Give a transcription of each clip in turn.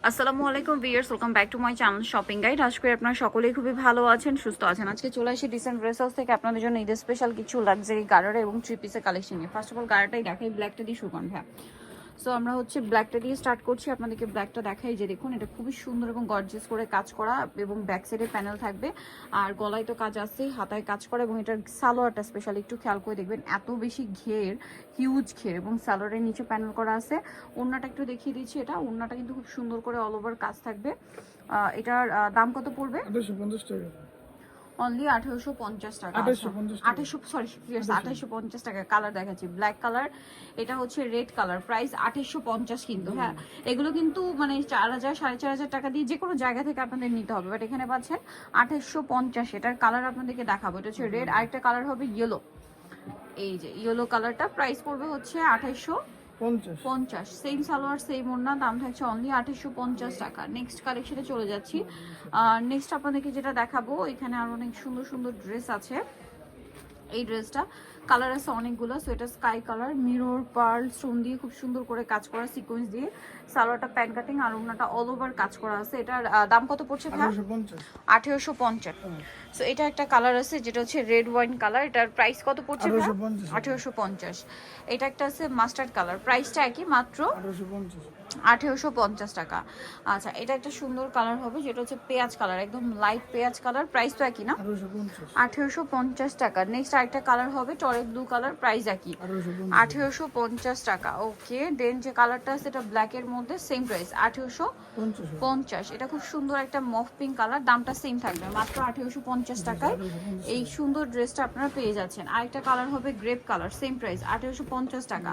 আসসালামু আলাইকুম viewers, welcome back to my channel shopping guide. আশা করি আপনারা সকলেই খুবই ভালো আছেন, সুস্থ আছেন। আজকে চলে আসি ডিসেন্ট ড্রেস হাউস থেকে আপনাদের জন্য ঈদের স্পেশাল কিছু লাক্সারি গাড়ারা এবং থ্রি পিসের কালেকশন নিয়ে। ফার্স্ট অফ অল গাড়াটাই দেখাই, ব্ল্যাকটা দিয়ে শুরু করেন। হ্যাঁ, সো আমরা হচ্ছে ব্ল্যাকটা দিয়ে স্টার্ট করছি। আপনাদেরকে ব্ল্যাকটা দেখাই, যে দেখুন এটা খুবই সুন্দর এবং গর্জিয়াস করে কাজ করা এবং ব্যাক সাইডে প্যানেল থাকবে, আর গলায় তো কাজ আছে, হাতায় কাজ করা, এবং এটার সালোয়ারটা স্পেশালি একটু খেয়াল করে দেখবেন, এত বেশি ঘের, হিউজ ঘের, এবং সালোয়ারের নিচে প্যানেল করা আছে। ওড়নাটা একটু দেখিয়ে দিচ্ছি, এটা ওড়নাটা কিন্তু খুব সুন্দর করে অল ওভার কাজ থাকবে। এটার দাম কত পড়বে? 2850 টাকা। অনলি 1850 টাকা। 2850 টাকা। কালার দেখাচ্ছি ব্ল্যাক কালার, এটা হচ্ছে রেড কালার, প্রাইস 2850 কিন্তু। হ্যাঁ, এগুলো কিন্তু মানে 4000 4500 টাকা দিয়ে যে কোনো জায়গা থেকে আপনাদের নিতে হবে, বাট এখানে পাচ্ছেন 2850। এটার কালার আপনাদেরকে দেখাবো, এটা হচ্ছে রেড, আরেকটা কালার হবে ইয়েলো। এই যে ইয়েলো কালারটা, প্রাইস পড়বে হচ্ছে 2850। সেম সালোয়ার সেম ওড়না, দাম থাকছে অনলি 2850 টাকা। নেক্সট কালেকশনে চলে যাচ্ছি। নেক্সট আপনাদেরকে যেটা দেখাবো, এখানে আরো অনেক সুন্দর সুন্দর ড্রেস আছে। এই ড্রেসটা কালার আছে অনেকগুলো। সো এটা sky colour, mirror pearl stone দিয়ে খুব সুন্দর করে কাজ করা, সিকোয়েন্স দিয়ে। সালোয়ারটা প্যান কাটিং, আর ওড়নাটা অল ওভার কাজ করা আছে। এটার দাম কত পড়ছে? 1850। সো এটা একটা কালার আছে যেটা হচ্ছে রেড ওয়াইন কালার, এটার প্রাইস কত পড়ছে? 1850। এটা একটা আছে মাস্টার্ড কালার, প্রাইসটা একই, মাত্র 1850 টাকা। আচ্ছা, এটা একটা সুন্দর কালার হবে যেটা হচ্ছে পেঁয়াজ কালার, একদম লাইট পেঁয়াজ কালার, প্রাইস তো একই না? 1850 টাকা। নেক্সট আরেকটা কালার হবে টরে ব্লু কালার, প্রাইস একই, 1850 টাকা। ওকে, দেন যে কালারটা আছে এটা ব্ল্যাকের মধ্যে, সেম প্রাইস 1850। এটা খুব সুন্দর একটা মফ পিঙ্ক কালার, দামটা সেম থাকবে, মাত্র 1850 টাকায় এই সুন্দর ড্রেসটা আপনারা পেয়ে যাচ্ছেন। আরেকটা কালার হবে গ্রেপ কালার, সেম প্রাইস 1850 টাকা।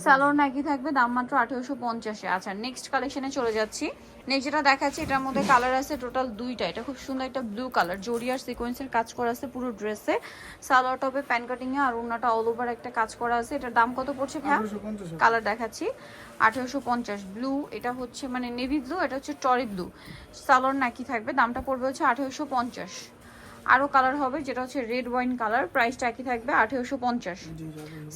সালোয়ার একই থাকবে, দাম মাত্র 1850-এ। আচ্ছা, নেক্সট কালেকশনে চলে যাচ্ছি। নেক্সট যেটা দেখাচ্ছি, এটার মধ্যে কালার আছে টোটাল দুইটা। এটা খুব সুন্দর একটা ব্লু কালার, জরিয়ার সিকোয়েন্সের কাজ করা আছে পুরো ড্রেসে। সালোয়ারটা হবে প্যান কাটিং এ, আর ওড়নাটা অল ওভার একটা কাজ করা আছে। এটার দাম কত পড়ছে ভাই? কালার দেখাচ্ছি 1850। ব্লু, এটা হচ্ছে মানে নেভি ব্লু, এটা হচ্ছে টরি ব্লু। সালোয়ার নাকি থাকবে, দামটা পড়বে হচ্ছে 1850। আরো কালার হবে যেটা হচ্ছে রেড ওয়াইন কালার, প্রাইসটা একই থাকবে 1850।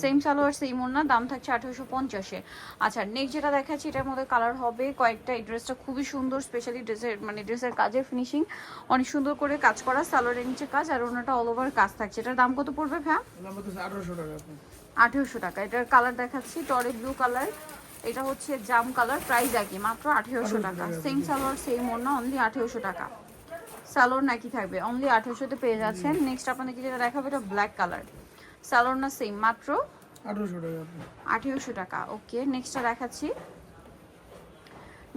সেম সালোয়ার সেম ওড়না, দাম থাকছে 1850-এ। আচ্ছা, নেক্সট যেটা দেখাচ্ছি, এটার মধ্যে কালার হবে কয়েকটা। এই ড্রেসটা খুবই সুন্দর, স্পেশালি ড্রেসের মানে ড্রেসের কাজের ফিনিশিং অনেক সুন্দর করে কাজ করা, সালোয়ারের নিচে কাজ, আর ওড়নাটা অল ওভার কাজ থাকছে। এটার দাম কত পড়বে ভাই? 1800 টাকা। এটার কালার দেখাচ্ছি টরে ব্লু কালার, এটা হচ্ছে জাম কালার, প্রাইস একই, মাত্র 1800 টাকা। সেম সালোয়ার সেম ওড়না, অনলি 1800 টাকা। সালোয়ার নাকি থাকবে, অনলি 1800-তে পেয়ে যাচ্ছেন। নেক্সট আপনাদেরকে যেটা দেখাবো, এটা ব্ল্যাক কালার, সালোয়ার না সেম, মাত্র 1800 টাকা। ওকে, নেক্সটটা দেখাচ্ছি।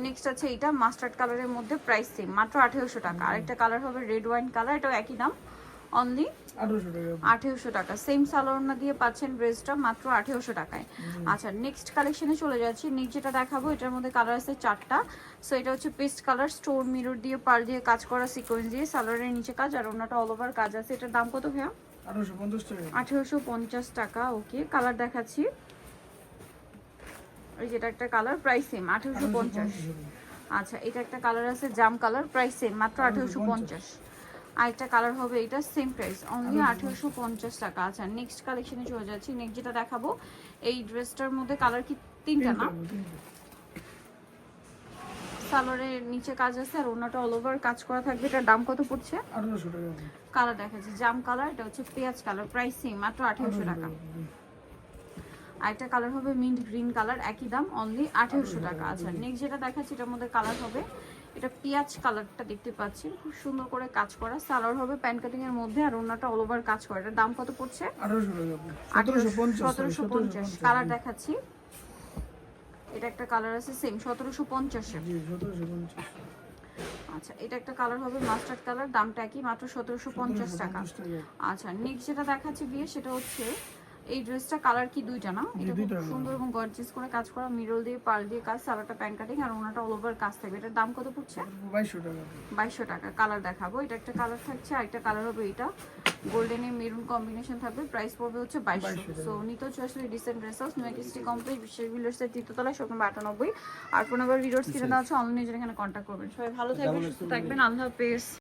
নেক্সট আছে এটা মাস্টার্ড কালারের মধ্যে, প্রাইস সেম, মাত্র 1800 টাকা। আরেকটা কালার হবে রেড ওয়াইন কালার, এটাও একই দাম, অনলি 1800 টাকা। সেম সালোয়ার না দিয়ে পাচ্ছেন ড্রেসটা মাত্র 1800 টাকায়। আচ্ছা, নেক্সট কালেকশনে চলে যাচ্ছি। নেক্সট যেটা দেখাবো, এটার মধ্যে কালার আছে চারটা। সো এটা হচ্ছে পেস্ট কালার, স্টোন মিরর দিয়ে পার দিয়ে কাজ করা, সিকোয়েন্স দিয়ে, সালোয়ারের নিচে কাজ, আর ওনাটা অল ওভার কাজ আছে। এটার দাম কত ভাইয়া? 1850 টাকা। ওকে, কালার দেখাচ্ছি। এই যেটা একটা কালার, প্রাইস সেম, 1850। আচ্ছা, এটা একটা কালার আছে জাম কালার, প্রাইস সেম, মাত্র 1850। আরেকটা কালার হবে এটা, সেম প্রাইস, অনলি 1850 টাকা। আচ্ছা, নেক্সট কালেকশনে চলে যাচ্ছি। নেক্সট যেটা দেখাবো, এই ড্রেসটার মধ্যে কালার কি তিনটা না? সালোয়ারের নিচে কাজ আছে, আর ওনাটা অল ওভার কাজ করা থাকবে। এটার দাম কত পড়ছে? 1800 টাকা। কালার দেখাচ্ছি জাম কালার, এটা হচ্ছে পেঁয়াজ কালার, প্রাইস সেম, মাত্র 1800 টাকা। আরেকটা কালার হবে মিন্ট গ্রিন কালার, একই দাম, অনলি 1800 টাকা। আচ্ছা, নেক্সট যেটা দেখাচ্ছি, এটার মধ্যে কালার হবে এটা পেঁয়াজ কালারটা, দেখতে পাচ্ছি খুব সুন্দর করে কাজ করা, সালোয়ার হবে প্যান কাটিং এর মধ্যে, আর ওনাটা অল ওভার কাজ করা। এটার দাম কত পড়ছে? 1750। কালার দেখাচ্ছি, এটা একটা কালার আছে সেম 1750-এ। আচ্ছা, এটা একটা কালার হবে মাস্টার্ড কালার, দামটা একই, মাত্র 1750 টাকা। আচ্ছা, নেক্সট যেটা দেখাচ্ছি বিয়ে, সেটা হচ্ছে এই ড্রেসটা কালার কি দুইটা না? এটা খুব সুন্দর এবং গর্জিয়াস করে কাজ করা, মিরর দিয়ে পার্ল দিয়ে কাজ, সালোয়ারটা প্যান কাটিং, আর ওনাটা অল ওভার কাজ থাকবে। এটার দাম কত পড়ছে? 2200 টাকা। কালার দেখাবো, এটা একটা কালার থাকছে, আরেকটা কালার হবে এটা গোল্ডেনের মেরুন কম্বিনেশন থাকবে, প্রাইস পড়বে হচ্ছে 2200। সো নিতে হচ্ছে আসলে dissent dress house, new city complex, বিশেষ ভিলার্সের তৃতীয়তলায়, শপ নম্বর 98। আর ফোন নাম্বার ভিডিওস কিনে দেওয়া আছে, অনলাইনে এখানে কন্ট্যাক্ট করবেন। সবাই ভালো থাকবেন, সুস্থ থাকবেন, আল্লাহ হাফেজ।